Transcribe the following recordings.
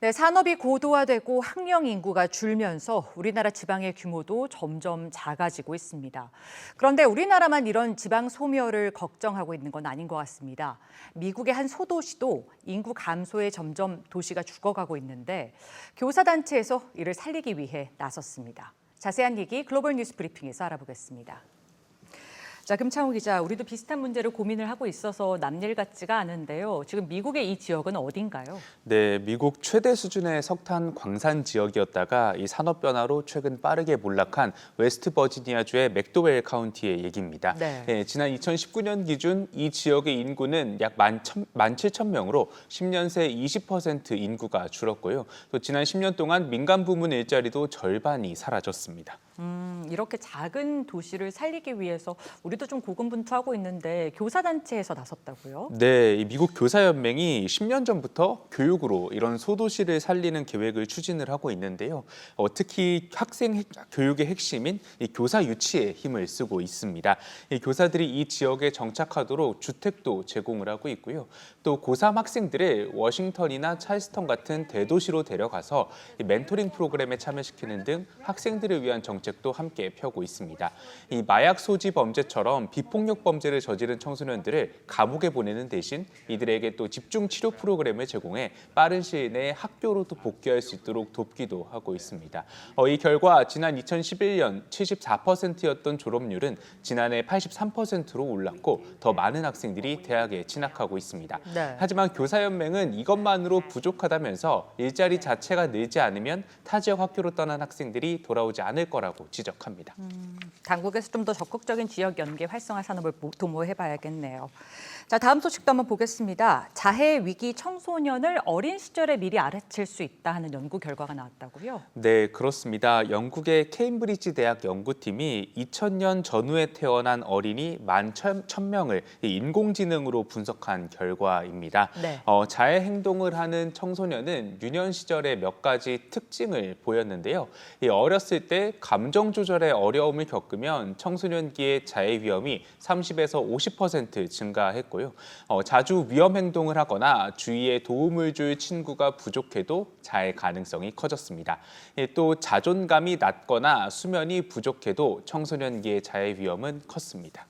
네, 산업이 고도화되고 학령 인구가 줄면서 우리나라 지방의 규모도 점점 작아지고 있습니다. 그런데 우리나라만 이런 지방 소멸을 걱정하고 있는 건 아닌 것 같습니다. 미국의 한 소도시도 인구 감소에 점점 도시가 죽어가고 있는데 교사단체에서 이를 살리기 위해 나섰습니다. 자세한 얘기 글로벌 뉴스 브리핑에서 알아보겠습니다. 자, 금창호 기자, 우리도 비슷한 문제를 고민을 하고 있어서 남일 같지가 않은데요. 지금 미국의 이 지역은 어딘가요? 네, 미국 최대 수준의 석탄 광산 지역이었다가 이 산업 변화로 최근 빠르게 몰락한 웨스트 버지니아주의 맥도웰 카운티의 얘기입니다. 네. 지난 2019년 기준 이 지역의 인구는 약 17,000명으로 10년 새 20% 인구가 줄었고요. 또 지난 10년 동안 민간 부문 일자리도 절반이 사라졌습니다. 이렇게 작은 도시를 살리기 위해서 우리도 좀 고군분투하고 있는데 교사단체에서 나섰다고요? 네, 이 미국 교사연맹이 10년 전부터 교육으로 이런 소도시를 살리는 계획을 추진을 하고 있는데요. 특히 학생 교육의 핵심인 이 교사 유치에 힘을 쓰고 있습니다. 이 교사들이 이 지역에 정착하도록 주택도 제공을 하고 있고요. 또 고3 학생들을 워싱턴이나 찰스턴 같은 대도시로 데려가서 이 멘토링 프로그램에 참여시키는 등 학생들을 위한 정책도 함께 펴고 있습니다. 이 마약 소지 범죄처럼 비폭력 범죄를 저지른 청소년들을 감옥에 보내는 대신 이들에게 또 집중 치료 프로그램을 제공해 빠른 시일 내에 학교로 또 복귀할 수 있도록 돕기도 하고 있습니다. 이 결과 지난 2011년 74%였던 졸업률은 지난해 83%로 올랐고 더 많은 학생들이 대학에 진학하고 있습니다. 네. 하지만 교사연맹은 이것만으로 부족하다면서 일자리 자체가 늘지 않으면 타 지역 학교로 떠난 학생들이 돌아오지 않을 거라고 지적합니다. 당국에서 좀 더 적극적인 지역 연계 활성화 산업을 도모해봐야겠네요. 자, 다음 소식도 한번 보겠습니다. 자해 위기 청소년을 어린 시절에 미리 알아챌 수 있다 하는 연구 결과가 나왔다고요? 네, 그렇습니다. 영국의 케임브리지 대학 연구팀이 2000년 전후에 태어난 어린이 11,000명을 인공지능으로 분석한 결과입니다. 네. 자해 행동을 하는 청소년은 유년 시절에 몇 가지 특징을 보였는데요. 어렸을 때 감정 조절에 어려움을 겪으면 청소년기의 자해 위험이 30에서 50% 증가했고요. 자주 위험 행동을 하거나 주위에 도움을 줄 친구가 부족해도 자해 가능성이 커졌습니다. 또 자존감이 낮거나 수면이 부족해도 청소년기의 자해 위험은 컸습니다.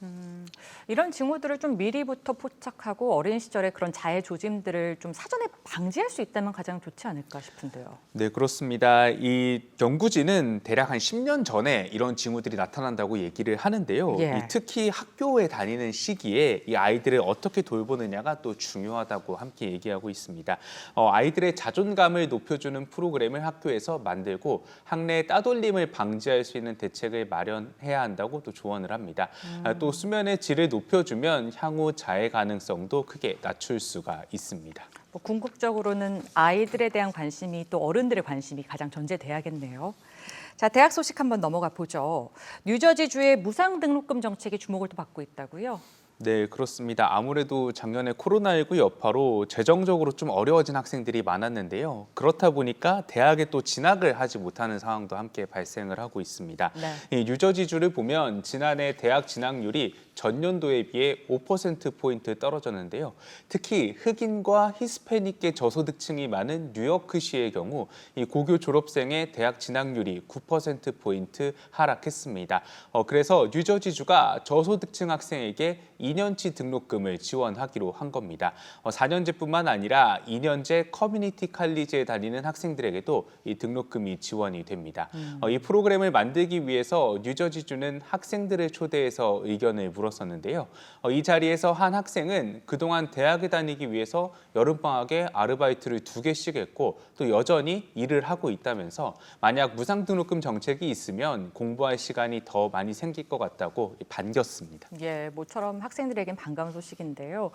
이런 징후들을 좀 미리부터 포착하고 어린 시절에 그런 자해 조짐들을 좀 사전에 방지할 수 있다면 가장 좋지 않을까 싶은데요. 네, 그렇습니다. 이 연구진은 대략 한 10년 전에 이런 징후들이 나타난다고 얘기를 하는데요. 예. 특히 학교에 다니는 시기에 이 아이들을 어떻게 돌보느냐가 또 중요하다고 함께 얘기하고 있습니다. 아이들의 자존감을 높여주는 프로그램을 학교에서 만들고 학내 따돌림을 방지할 수 있는 대책을 마련해야 한다고 또 조언을 합니다. 또 수면의 질을 높여주면 향후 자해 가능성도 크게 낮출 수가 있습니다. 궁극적으로는 아이들에 대한 관심이 또 어른들의 관심이 가장 전제돼야겠네요. 자, 대학 소식 한번 넘어가 보죠. 뉴저지주의 무상 등록금 정책이 주목을 또 받고 있다고요? 네, 그렇습니다. 아무래도 작년에 코로나19 여파로 재정적으로 좀 어려워진 학생들이 많았는데요. 그렇다 보니까 대학에 또 진학을 하지 못하는 상황도 함께 발생을 하고 있습니다. 네. 이 뉴저지주를 보면 지난해 대학 진학률이 전년도에 비해 5%포인트 떨어졌는데요. 특히 흑인과 히스패닉계 저소득층이 많은 뉴여크시의 경우 이 고교 졸업생의 대학 진학률이 9%포인트 하락했습니다. 그래서 뉴저지주가 저소득층 학생에게 2년치 등록금을 지원하기로 한 겁니다. 4년제뿐만 아니라 2년제 커뮤니티 칼리지에 다니는 학생들에게도 이 등록금이 지원이 됩니다. 이 프로그램을 만들기 위해서 뉴저지주는 학생들을 초대해서 의견을 물었었는데요. 이 자리에서 한 학생은 그동안 대학에 다니기 위해서 여름방학에 아르바이트를 2개씩 했고 또 여전히 일을 하고 있다면서 만약 무상 등록금 정책이 있으면 공부할 시간이 더 많이 생길 것 같다고 반겼습니다. 예, 모처럼 학생들에겐 반가운 소식인데요.